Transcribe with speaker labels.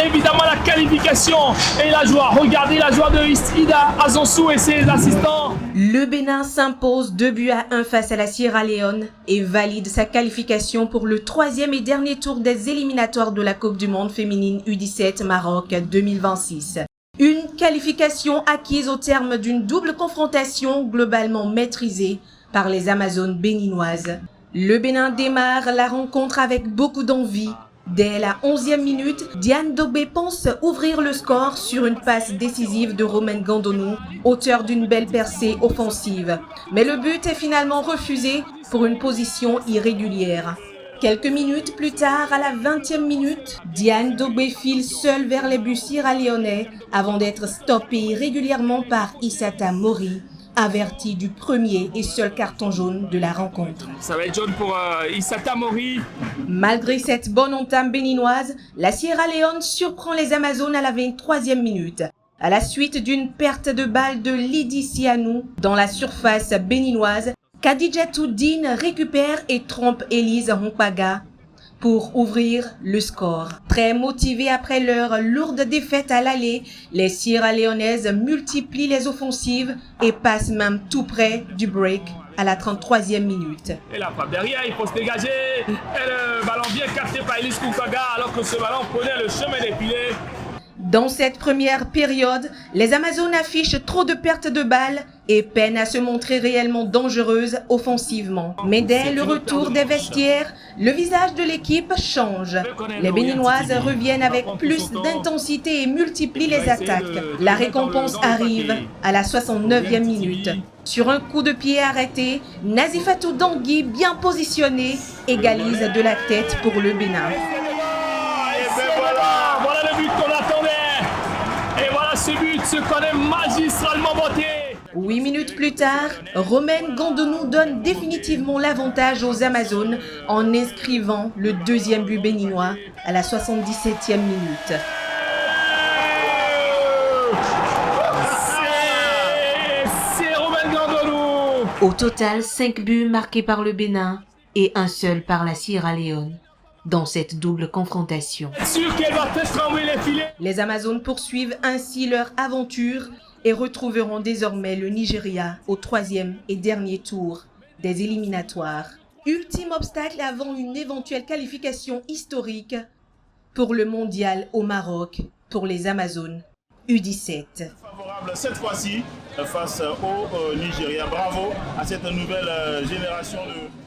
Speaker 1: évidemment la qualification et la joie. Regardez la joie de Ida Azansou et ses assistants.
Speaker 2: Le Bénin s'impose 2-1 face à la Sierra Leone et valide sa qualification pour le 3e et dernier tour des éliminatoires de la Coupe du Monde féminine U17 Maroc 2026. Une qualification acquise au terme d'une double confrontation globalement maîtrisée par les Amazones béninoises. Le Bénin démarre la rencontre avec beaucoup d'envie. Dès la 11e minute, Diane Dogbe pense ouvrir le score sur une passe décisive de Romaine Gandonou, auteur d'une belle percée offensive. Mais le but est finalement refusé pour une position irrégulière. Quelques minutes plus tard, à la 20e minute, Diane Dogbe file seule vers les buts sierra-léonais avant d'être stoppée irrégulièrement par Issata Mori, averti du premier et seul carton jaune de la rencontre.
Speaker 1: Ça va être jaune pour Issata Mori.
Speaker 2: Malgré cette bonne entame béninoise, la Sierra Leone surprend les Amazones à la 23e minute. À la suite d'une perte de balle de Lydie Sianou dans la surface béninoise, Khadijatou Dine récupère et trompe Elise Honkpaga pour ouvrir le score. Très motivés après leur lourde défaite à l'aller, les Sierra-Léonaises multiplient les offensives et passent même tout près du break à la 33e minute.
Speaker 1: Et la frappe derrière, il faut se dégager. Et le ballon bien capté par Elise Honkpaga alors que ce ballon prenait le chemin des filets.
Speaker 2: Dans cette première période, les Amazones affichent trop de pertes de balles et peinent à se montrer réellement dangereuses offensivement. Mais dès le retour des vestiaires, le visage de l'équipe change. Les Béninoises reviennent avec plus d'intensité et multiplient les attaques. La récompense arrive à la 69e minute. Sur un coup de pied arrêté, Nazifatou Dangui, bien positionné, égalise de la tête pour le Bénin.
Speaker 1: Voilà le but qu'on attendait. Et voilà ce but, ce qu'on est magistralement voté.
Speaker 2: 8 minutes plus tard, Romaine Gandonou donne définitivement l'avantage aux Amazones en inscrivant le deuxième but béninois à la 77e minute.
Speaker 1: C'est Romaine Gandonou.
Speaker 2: Au total, 5 buts marqués par le Bénin et un seul par la Sierra Leone dans cette double confrontation.
Speaker 1: Sûr qu'elle va faire trembler les filets.
Speaker 2: Les Amazones poursuivent ainsi leur aventure et retrouveront désormais le Nigeria au 3e et dernier tour des éliminatoires. Ultime obstacle avant une éventuelle qualification historique pour le mondial au Maroc pour les Amazones U17.
Speaker 3: Favorable cette fois-ci face au Nigeria. Bravo à cette nouvelle génération de